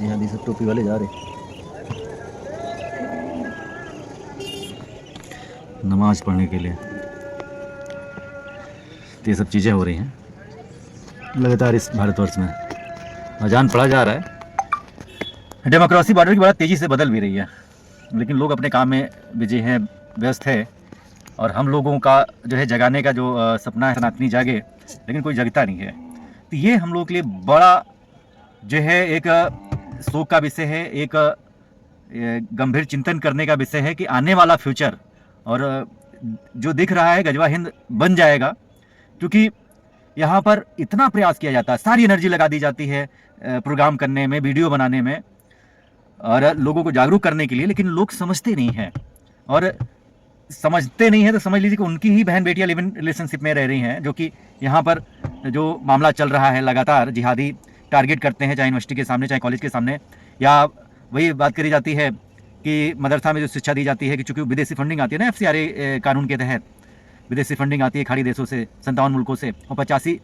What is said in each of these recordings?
जिहादी सब टोपी वाले जा रहे नमाज पढ़ने के लिए। तो ये सब चीज़ें हो रही हैं लगातार इस भारतवर्ष में। अजान पढ़ा जा रहा है। डेमोक्रेसी बॉर्डर की बड़ा तेज़ी से बदल भी रही है, लेकिन लोग अपने काम में बिजी हैं, व्यस्त है। और हम लोगों का जो है जगाने का जो सपना है सनातनी जागे, लेकिन कोई जगता नहीं है। तो ये हम लोगों के लिए बड़ा जो है एक शोक का विषय है, एक गंभीर चिंतन करने का विषय है कि आने वाला फ्यूचर और जो दिख रहा है गजवा हिंद बन जाएगा, क्योंकि यहाँ पर इतना प्रयास किया जाता है, सारी एनर्जी लगा दी जाती है प्रोग्राम करने में, वीडियो बनाने में और लोगों को जागरूक करने के लिए, लेकिन लोग समझते नहीं हैं। और समझते नहीं है तो समझ लीजिए कि उनकी ही बहन बेटियां लिव इन रिलेशनशिप में रह रही हैं, जो कि यहाँ पर जो मामला चल रहा है लगातार जिहादी टारगेट करते हैं, चाहे यूनिवर्सिटी के सामने चाहे कॉलेज के सामने। या वही बात करी जाती है कि मदरसा में जो शिक्षा दी जाती है कि चूँकि विदेशी फंडिंग आती है ना FCRA कानून के तहत, विदेशी फंडिंग आती है खाड़ी देशों से, 57 मुल्कों से और 85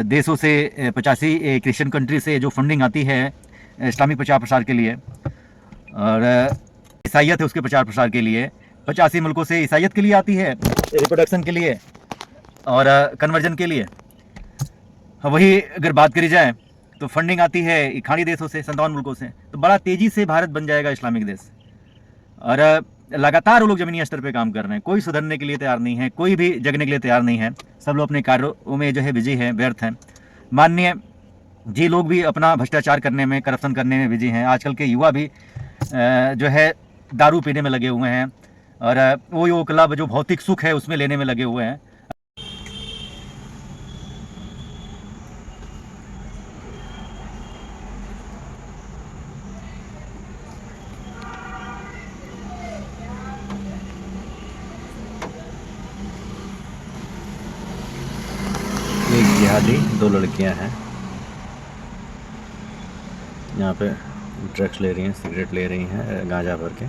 देशों से, 85 क्रिश्चियन कंट्री से जो फंडिंग आती है इस्लामिक प्रचार प्रसार के लिए, और ईसाइयत है उसके प्रचार प्रसार के लिए। 85 मुल्कों से ईसाइयत के लिए आती है, रिप्रोडक्शन के लिए और कन्वर्जन के लिए। वही अगर बात करी जाए तो फंडिंग आती है खाड़ी देशों से, 57 मुल्कों से। तो बड़ा तेज़ी से भारत बन जाएगा इस्लामिक देश। और लगातार वो लोग ज़मीनी स्तर पे काम कर रहे हैं, कोई सुधरने के लिए तैयार नहीं है, कोई भी जगने के लिए तैयार नहीं है। सब लोग अपने कार्यों में जो है बिजी हैं, व्यर्थ हैं। माननीय जी लोग भी अपना भ्रष्टाचार करने में, करप्शन करने में बिजी हैं। आजकल के युवा भी जो है दारू पीने में लगे हुए हैं और वो क्लब जो भौतिक सुख है उसमें लेने में लगे हुए हैं। एक जिहादी, 2 लड़कियां हैं यहाँ पे, ड्रग्स ले रही हैं, सिगरेट ले रही हैं गांजा भर के।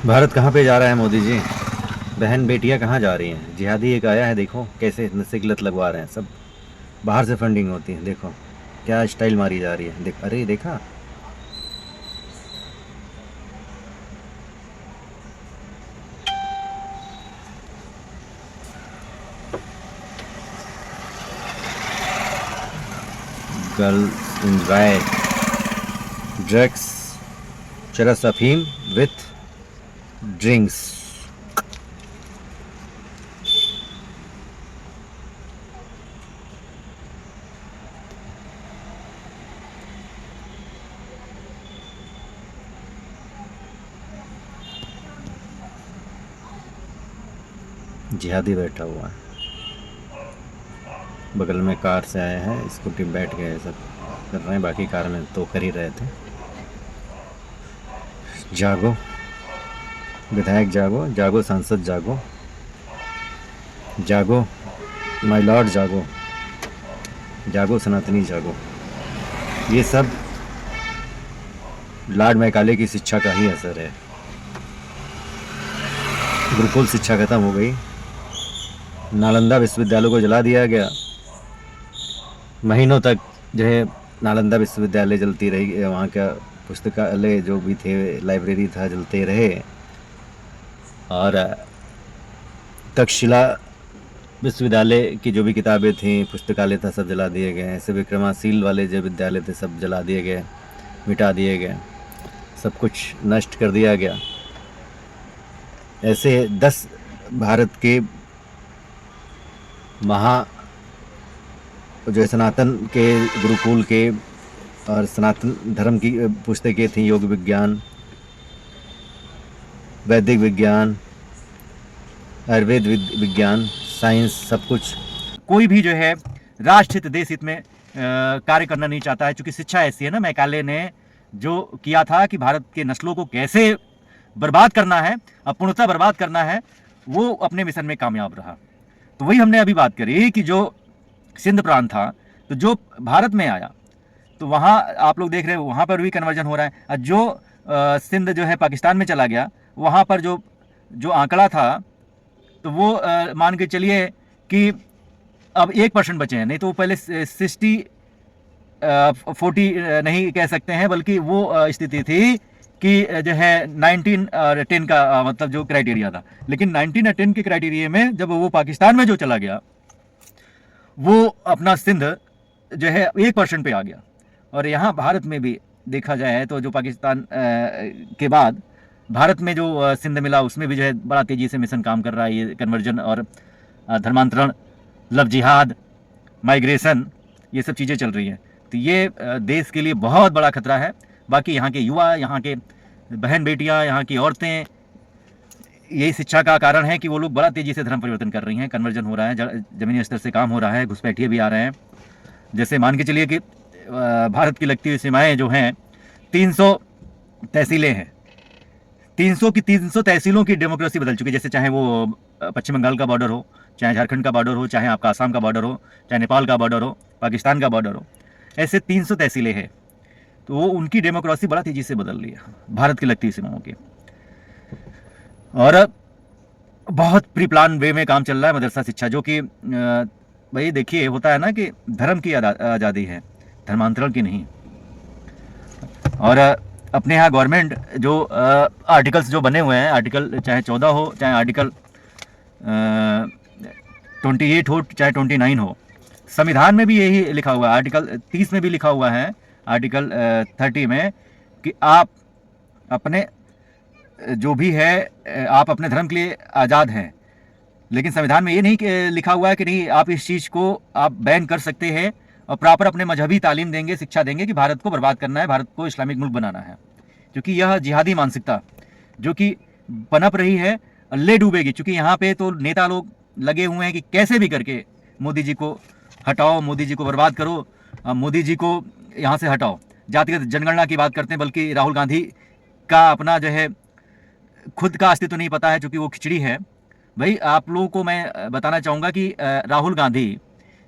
भारत कहाँ पे जा रहा है मोदी जी? बहन बेटियां कहाँ जा रही हैं? जिहादी एक आया है, देखो कैसे नशे की लत लगवा रहे हैं। सब बाहर से फंडिंग होती है, देखो क्या स्टाइल मारी जा रही है। देख, अरे देखा, गर्ल्स एंजॉय ड्रग्स, चरस अफीम विथ ड्रिंक्स। जिहादी बैठा हुआ है, बगल में कार से आए हैं, स्कूटी में बैठ गए, सब कर रहे हैं। बाकी कार में तो कर ही रहे थे। जागो विधायक, जागो जागो सांसद, जागो जागो माय लॉर्ड, जागो जागो सनातनी, जागो। ये सब लॉर्ड मैकाले की शिक्षा का ही असर है। गुरुकुल शिक्षा खत्म हो गई, नालंदा विश्वविद्यालय को जला दिया गया। महीनों तक जो है नालंदा विश्वविद्यालय जलती रही, वहाँ का पुस्तकालय जो भी थे, लाइब्रेरी था, जलते रहे। और तक्षशिला विश्वविद्यालय की जो भी किताबें थीं, पुस्तकालय था, सब जला दिए गए। ऐसे विक्रमाशील वाले जो विद्यालय थे सब जला दिए गए, मिटा दिए गए, सब कुछ नष्ट कर दिया गया। ऐसे 10 भारत के महा जो सनातन के गुरुकुल के और सनातन धर्म की पुस्तकें थी, योग विज्ञान, वैदिक विज्ञान, आयुर्वेद विज्ञान, साइंस, सब कुछ। कोई भी जो है राष्ट्रहित देश हित में कार्य करना नहीं चाहता है, क्योंकि शिक्षा ऐसी है ना। मैकाले ने जो किया था कि भारत के नस्लों को कैसे बर्बाद करना है, अपूर्णता बर्बाद करना है, वो अपने मिशन में कामयाब रहा। तो वही हमने अभी बात करी कि जो सिंध प्रांत था, तो जो भारत में आया, तो वहाँ आप लोग देख रहे हैं वहाँ पर भी कन्वर्जन हो रहा है। और जो सिंध जो है पाकिस्तान में चला गया, वहाँ पर जो जो आंकड़ा था तो वो मान के चलिए कि अब 1% बचे हैं, नहीं तो वो पहले 40 नहीं कह सकते हैं, बल्कि वो स्थिति थी कि जो है 19 और 10 का मतलब जो क्राइटेरिया था। लेकिन 19 और 10 के क्राइटेरिया में जब वो पाकिस्तान में जो चला गया, वो अपना सिंध जो है 1% पे आ गया। और यहाँ भारत में भी देखा जाए तो जो पाकिस्तान के बाद भारत में जो सिंध मिला, उसमें भी जो है बड़ा तेज़ी से मिशन काम कर रहा है। ये कन्वर्जन और धर्मांतरण, लव जिहाद, माइग्रेशन, ये सब चीज़ें चल रही हैं। तो ये देश के लिए बहुत बड़ा खतरा है। बाकी यहाँ के युवा, यहाँ के बहन बेटियाँ, यहाँ की औरतें, यही शिक्षा का कारण है कि वो लोग बड़ा तेज़ी से धर्म परिवर्तन कर रही हैं। कन्वर्जन हो रहा है, ज़मीनी स्तर से काम हो रहा है, घुसपैठिए भी आ रहे हैं। जैसे मान के चलिए कि भारत की लगती हुई सीमाएँ जो हैं 300 तहसीलें हैं, 300 की 300 तहसीलों की डेमोक्रेसी बदल चुकी है। जैसे चाहे वो पश्चिम बंगाल का बॉर्डर हो, चाहे झारखंड का बॉर्डर हो, चाहे आपका आसाम का बॉर्डर हो, चाहे नेपाल का बॉर्डर हो, पाकिस्तान का बॉर्डर हो, ऐसे 300 तहसीलें हैं। तो वो उनकी डेमोक्रेसी बड़ा तेज़ी से बदल रही है भारत की लगती हुई सीमाओं की। और बहुत प्री प्लान वे में काम चल रहा है मदरसा शिक्षा, जो कि भाई देखिए होता है ना कि धर्म की आज़ादी है, धर्मांतरण की नहीं। और अपने यहाँ गवर्नमेंट जो आर्टिकल्स जो बने हुए हैं, आर्टिकल चाहे 14 हो, चाहे आर्टिकल 28 हो, चाहे 29 हो, संविधान में भी यही लिखा हुआ है। आर्टिकल 30 में भी लिखा हुआ है, आर्टिकल 30 में, कि आप अपने जो भी है आप अपने धर्म के लिए आज़ाद हैं। लेकिन संविधान में ये नहीं लिखा हुआ है कि नहीं आप इस चीज़ को आप बैन कर सकते हैं और प्रॉपर अपने मजहबी तालीम देंगे, शिक्षा देंगे कि भारत को बर्बाद करना है, भारत को इस्लामिक मुल्क बनाना है। क्योंकि यह जिहादी मानसिकता जो कि पनप रही है ले डूबेगी। क्योंकि यहाँ पे तो नेता लोग लगे हुए हैं कि कैसे भी करके मोदी जी को हटाओ, मोदी जी को बर्बाद करो, मोदी जी को यहाँ से हटाओ। जातिगत जनगणना की बात करते हैं, बल्कि राहुल गांधी का अपना जो है खुद का अस्तित्व नहीं पता है, चूँकि वो खिचड़ी है। भाई आप लोगों को मैं बताना चाहूँगा कि राहुल गांधी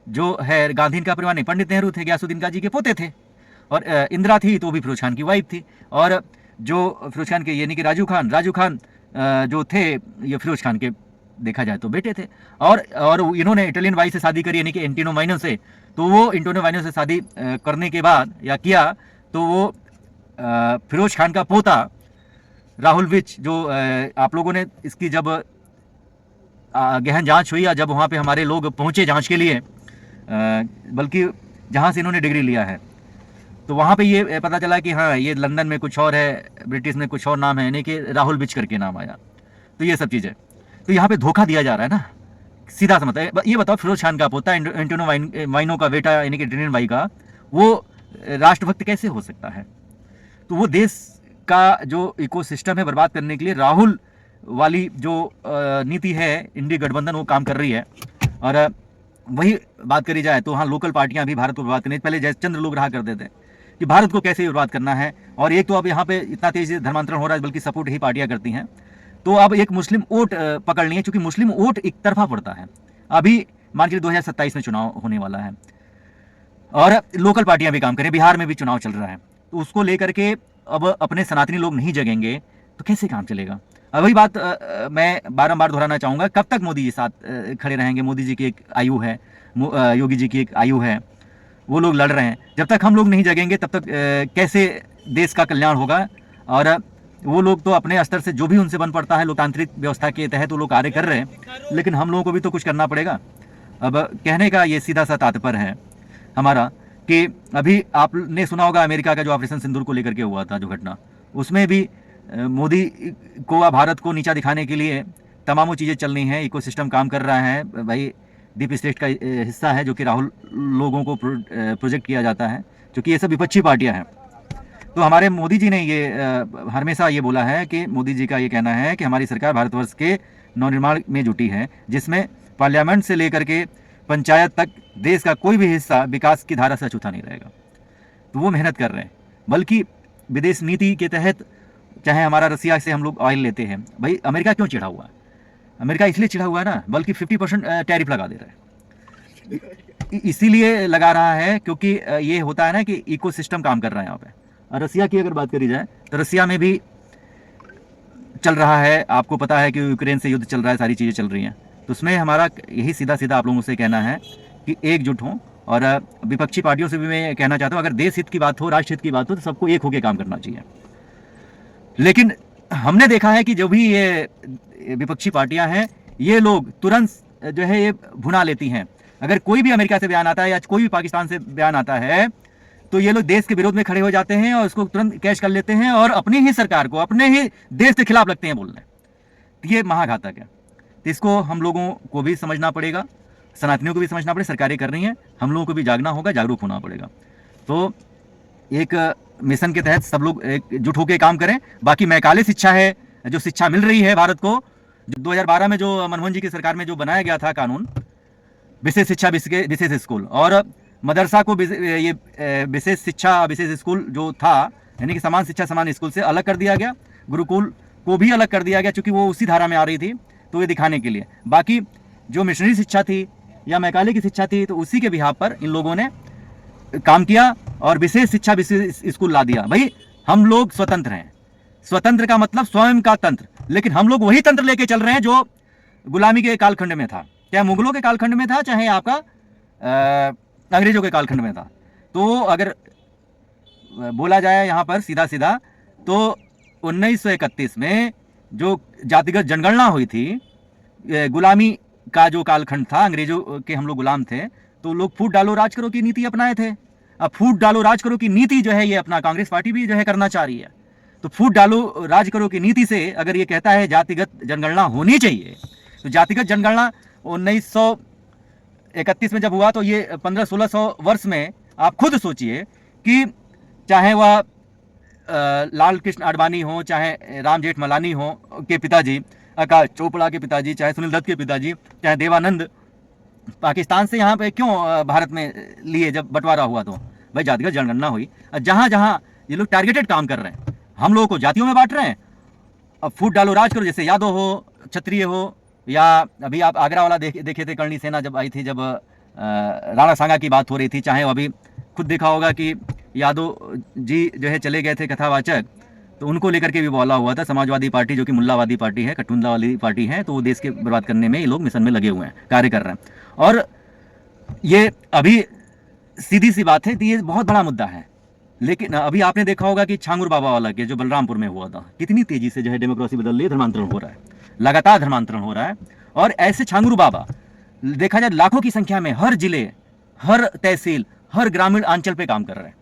जो है, गांधी इनका परिवार नहीं, पंडित नेहरू थे, गयासुद्दीन गाजी के पोते थे। और इंदिरा थी तो वो भी फिरोज खान की वाइफ थी। और जो फिरोज खान के यानी कि राजू खान जो थे, ये फिरोज खान के देखा जाए तो बेटे थे। और इन्होंने इटालियन वाइफ से शादी करी, यानी कि एंटोनियो माइनो से। तो वो एंटोनियो माइनो से शादी करने के बाद या किया तो वो फिरोज खान का पोता राहुल विच, जो आप लोगों ने इसकी जब गहन जांच हुई या जब वहाँ पे हमारे लोग पहुँचे जांच के लिए, बल्कि जहाँ से इन्होंने डिग्री लिया है, तो वहाँ पे ये पता चला कि हाँ ये लंदन में कुछ और है, ब्रिटिश में कुछ और नाम है, यानी कि राहुल विच करके नाम आया। तो ये सब चीज़ें, तो यहाँ पे धोखा दिया जा रहा है ना, सीधा सा मतलब। ये बताओ, फिरोज खान का पोता एंटोनियो माइनो का बेटा यानी कि ड्रीन भाई का, वो राष्ट्रभक्त कैसे हो सकता है? तो वो देश का जो इकोसिस्टम है बर्बाद करने के लिए राहुल वाली जो नीति है, इंडी गठबंधन, वो काम कर रही है। और वही बात करी जाए तो हाँ, लोकल पार्टियां भी भारत को बर्बाद करने, पहले जयचंद्र लोग रहा करते थे कि भारत को कैसे बर्बाद करना है। और एक तो अब यहाँ पे इतना तेजी से धर्मांतरण हो रहा है, बल्कि सपोर्ट ही पार्टियां करती हैं। तो अब एक मुस्लिम वोट पकड़नी है, क्योंकि मुस्लिम वोट एक तरफा पड़ता है। अभी मान के 2027 में चुनाव होने वाला है और लोकल पार्टियां भी काम करें, बिहार में भी चुनाव चल रहा है, तो उसको लेकर के अब अपने सनातनी लोग नहीं जगेंगे तो कैसे काम चलेगा? अब वही बात मैं बारंबार दोहराना चाहूँगा, कब तक मोदी जी साथ खड़े रहेंगे? मोदी जी की एक आयु है, योगी जी की एक आयु है, वो लोग लड़ रहे हैं। जब तक हम लोग नहीं जगेंगे तब तक कैसे देश का कल्याण होगा? और वो लोग तो अपने स्तर से जो भी उनसे बन पड़ता है, लोकतांत्रिक व्यवस्था के तहत वो लोग कार्य कर रहे हैं, लेकिन हम लोगों को भी तो कुछ करना पड़ेगा। अब कहने का ये सीधा सा तात्पर्य है हमारा कि अभी आपने सुना होगा अमेरिका का जो ऑपरेशन सिंदूर को लेकर के हुआ था, जो घटना, उसमें भी मोदी को, भारत को नीचा दिखाने के लिए तमामों चीज़ें चल रही हैं, इकोसिस्टम काम कर रहा है। भाई डीप स्टेट का हिस्सा है, जो कि राहुल लोगों को प्रोजेक्ट किया जाता है, क्योंकि ये सब विपक्षी पार्टियां हैं। तो हमारे मोदी जी ने ये हमेशा ये बोला है कि मोदी जी का ये कहना है कि हमारी सरकार भारतवर्ष के नवनिर्माण में जुटी है, जिसमें पार्लियामेंट से लेकर के पंचायत तक देश का कोई भी हिस्सा विकास की धारा से अछूता नहीं रहेगा। तो वो मेहनत कर रहे हैं। बल्कि विदेश नीति के तहत, चाहे हमारा रसिया से हम लोग ऑयल लेते हैं, भाई अमेरिका क्यों चिढ़ा हुआ है? अमेरिका इसलिए चिढ़ा हुआ है ना, बल्कि 50% टैरिफ लगा दे रहा है। इसीलिए लगा रहा है क्योंकि ये होता है ना कि इकोसिस्टम काम कर रहा है यहाँ पे। और रसिया की अगर बात करी जाए तो रसिया में भी चल रहा है, आपको पता है कि यूक्रेन से युद्ध चल रहा है, सारी चीज़ें चल रही हैं। तो उसमें हमारा यही सीधा सीधा आप लोगों से कहना है कि एकजुट हों, और विपक्षी पार्टियों से भी मैं कहना चाहता हूँ, अगर देश हित की बात हो, राष्ट्र हित की बात हो, तो सबको एक होकर काम करना चाहिए। लेकिन हमने देखा है कि जो भी ये विपक्षी पार्टियां हैं, ये लोग तुरंत जो है ये भुना लेती हैं। अगर कोई भी अमेरिका से बयान आता है या कोई भी पाकिस्तान से बयान आता है, तो ये लोग देश के विरोध में खड़े हो जाते हैं और उसको तुरंत कैश कर लेते हैं और अपनी ही सरकार को, अपने ही देश के खिलाफ लगते हैं बोलने। तो ये महाघातक है। तो इसको हम लोगों को भी समझना पड़ेगा, सनातनियों को भी समझना पड़ेगा। सरकारें कर रही हैं, हम लोगों को भी जागना होगा, जागरूक होना पड़ेगा। तो एक मिशन के तहत सब लोग एकजुट होकर काम करें। बाकी मैकाले शिक्षा है, जो शिक्षा मिल रही है भारत को, जो 2012 में जो मनमोहन जी की सरकार में जो बनाया गया था कानून, विशेष शिक्षा विशेष स्कूल, और मदरसा को ये विशेष शिक्षा विशेष स्कूल जो था, यानी कि समान शिक्षा समान स्कूल से अलग कर दिया गया। गुरुकुल को भी अलग कर दिया गया, क्योंकि वो उसी धारा में आ रही थी, तो ये दिखाने के लिए। बाकी जो मिशनरी शिक्षा थी या मैकाले की शिक्षा थी, तो उसी के बिहाफ पर इन लोगों ने काम किया और विशेष शिक्षा विशेष स्कूल ला दिया। भाई हम लोग स्वतंत्र हैं, स्वतंत्र का मतलब स्वयं का तंत्र, लेकिन हम लोग वही तंत्र लेके चल रहे हैं जो गुलामी के कालखंड में था, चाहे मुगलों के कालखंड में था, चाहे आपका अंग्रेजों के कालखंड में था। तो अगर बोला जाए यहाँ पर सीधा सीधा, तो 1931 में जो जातिगत जनगणना हुई थी, गुलामी का जो कालखंड था, अंग्रेजों के हम लोग गुलाम थे, तो लोग फूट डालो राज करो की नीति अपनाए थे। अब फूट डालो राज करो की नीति जो है ये अपना कांग्रेस पार्टी भी जो है करना चाह रही है। तो फूट डालो राज करो की नीति से अगर ये कहता है जातिगत जनगणना होनी चाहिए, तो जातिगत जनगणना 1931 में जब हुआ, तो ये 1500-1600 वर्ष में आप खुद सोचिए कि चाहे वह लाल कृष्ण आडवाणी हो, चाहे राम जेठमलानी हो के पिताजी, आकाश चोपड़ा के पिताजी, चाहे सुनील दत्त के पिताजी, चाहे देवानंद, पाकिस्तान से यहाँ पे क्यों भारत में लिए जब बंटवारा हुआ, तो भाई जातिगत जनगणना हुई। जहाँ जहाँ ये लोग टारगेटेड काम कर रहे हैं, हम लोगों को जातियों में बांट रहे हैं। अब फूट डालो राज करो, जैसे यादव हो, क्षत्रिय हो, या अभी आप आगरा वाला देखे थे, करणी सेना जब आई थी, जब राणा सांगा की बात हो रही थी, चाहे अभी खुद देखा होगा कि यादव जी जो है चले गए थे कथावाचक, तो उनको लेकर के भी बोला हुआ था। समाजवादी पार्टी जो कि मुल्लावादी पार्टी है, कटुंदा वाली पार्टी है, तो वो देश के बर्बाद करने में ये लोग मिशन में लगे हुए हैं, कार्य कर रहे हैं। और ये अभी सीधी सी बात है कि ये बहुत बड़ा मुद्दा है। लेकिन अभी आपने देखा होगा कि छांगुर बाबा वाला के जो बलरामपुर में हुआ था, कितनी तेजी से जो है डेमोक्रेसी बदल रही है, धर्मांतरण हो रहा है, लगातार धर्मांतरण हो रहा है। और ऐसे छांगुर बाबा देखा जाए लाखों की संख्या में हर जिले, हर तहसील, हर ग्रामीण अंचल पे काम कर रहे हैं।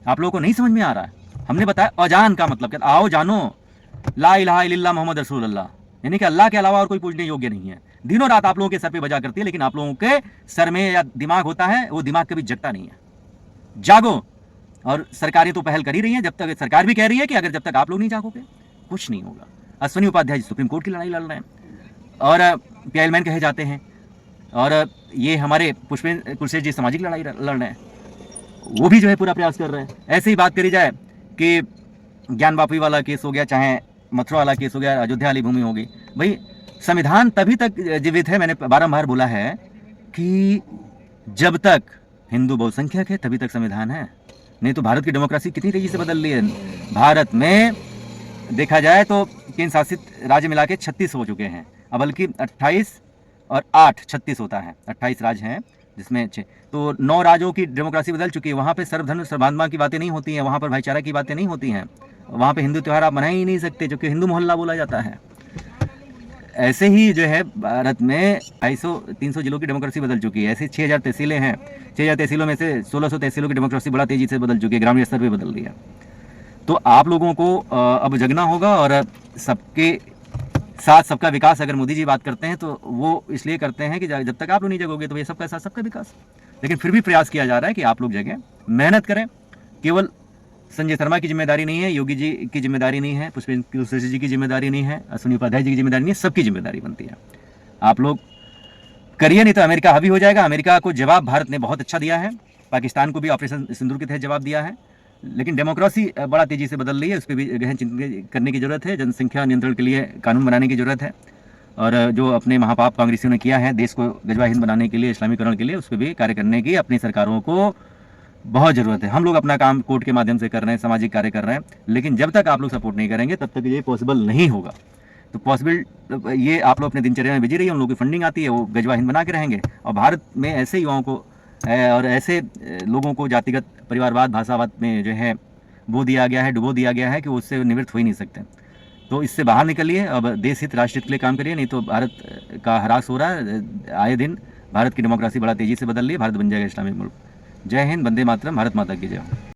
आप लोगों को नहीं समझ में आ रहा है। हमने बताया अजान का मतलब क्या, आओ जानो ला इलाहा इल्लल्लाह मोहम्मद रसूलुल्लाह, यानी कि अल्लाह के अलावा और कोई पूजने योग्य नहीं है। दिनों रात आप लोगों के सर पे बजा करती है, लेकिन आप लोगों के सर में या दिमाग होता है, वो दिमाग कभी जगता नहीं है। जागो। और सरकारें तो पहल कर ही रही हैं, जब तक सरकार भी कह रही है कि अगर जब तक आप लोग नहीं जागोगे कुछ नहीं होगा। अश्विनी उपाध्याय सुप्रीम कोर्ट की लड़ाई लड़ रहे हैं और पीएलमैन कहे जाते हैं, और ये हमारे पुष्पेंद्र कुलशेखर जी सामाजिक लड़ाई लड़ रहे हैं, वो भी जो है पूरा प्रयास कर रहे हैं। ऐसे ही बात करी जाए कि ज्ञान वापी वाला केस हो गया, चाहे मथुरा वाला केस हो गया, अयोध्या वाली भूमि होगी, भाई संविधान तभी तक जीवित है, मैंने बारंबार बोला है कि जब तक हिंदू बहुसंख्यक है तभी तक संविधान है। नहीं तो भारत की डेमोक्रेसी कितनी तेजी से बदल रही है। भारत में देखा जाए तो केंद्र शासित राज्य मिला के 36 हो चुके हैं, अब बल्कि 28 और 8 36 होता है, 28 राज्य हैं जिसमें 6, तो 9 राज्यों की डेमोक्रेसी बदल चुकी है। वहाँ पे सर्वधर्म सर्वात्मा की बातें नहीं होती हैं, वहाँ पर भाईचारा की बातें नहीं होती हैं, वहाँ पे हिंदू त्यौहार आप मना ही नहीं सकते, जो कि हिंदू मोहल्ला बोला जाता है। ऐसे ही जो है भारत में 250-300 जिलों की डेमोक्रेसी बदल चुकी है। ऐसे 6000 तहसीलें हैं, 6000 तहसीलों में से 1600 तहसीलों की डेमोक्रेसी बड़ा तेजी से बदल चुकी है, ग्रामीण स्तर पर बदल रही है। तो आप लोगों को अब जगना होगा, और सबके साथ सबका विकास अगर मोदी जी बात करते हैं तो वो इसलिए करते हैं कि जब तक आप लोग नहीं जगोगे तो ये सबका साथ सबका विकास। लेकिन फिर भी प्रयास किया जा रहा है कि आप लोग जगें, मेहनत करें। केवल संजय शर्मा की जिम्मेदारी नहीं है, योगी जी की जिम्मेदारी नहीं है, पुष्पेंद्र कुलशेखर जी की जिम्मेदारी नहीं है, अश्विनी उपाध्याय जी की जिम्मेदारी नहीं है, सबकी जिम्मेदारी बनती है। आप लोग करिए, नहीं तो अमेरिका हावी हो जाएगा। अमेरिका को जवाब भारत ने बहुत अच्छा दिया है, पाकिस्तान को भी ऑपरेशन सिंदूर के तहत जवाब दिया है, लेकिन डेमोक्रेसी बड़ा तेजी से बदल रही है, उस पर भी गहन चिंतन करने की जरूरत है। जनसंख्या नियंत्रण के लिए कानून बनाने की जरूरत है, और जो अपने महापाप कांग्रेसियों ने किया है देश को गजवा हिंद बनाने के लिए, इस्लामीकरण के लिए, उस पर भी कार्य करने की अपनी सरकारों को बहुत ज़रूरत है। हम लोग अपना काम कोर्ट के माध्यम से कर रहे हैं, सामाजिक कार्य कर रहे हैं, लेकिन जब तक आप लोग सपोर्ट नहीं करेंगे तब तक ये पॉसिबल नहीं होगा। तो पॉसिबल ये आप लोग अपने दिनचर्या में बिजी रहिए, उन लोगों की फंडिंग आती है, वो गजवा हिंद बना के रहेंगे। और भारत में ऐसे युवाओं को और ऐसे लोगों को जातिगत परिवारवाद, भाषावाद में जो है बो दिया गया है, डुबो दिया गया है कि वो उससे निवृत्त हो ही नहीं सकते। तो इससे बाहर निकलिए, अब देश हित, राष्ट्र हित के लिए काम करिए, नहीं तो भारत का ह्रास हो रहा है आए दिन। भारत की डेमोक्रेसी बड़ा तेज़ी से बदल रही है, भारत बन जाएगा इस्लामिक मुल्क। जय हिंद, वंदे मातरम, भारत माता की जय।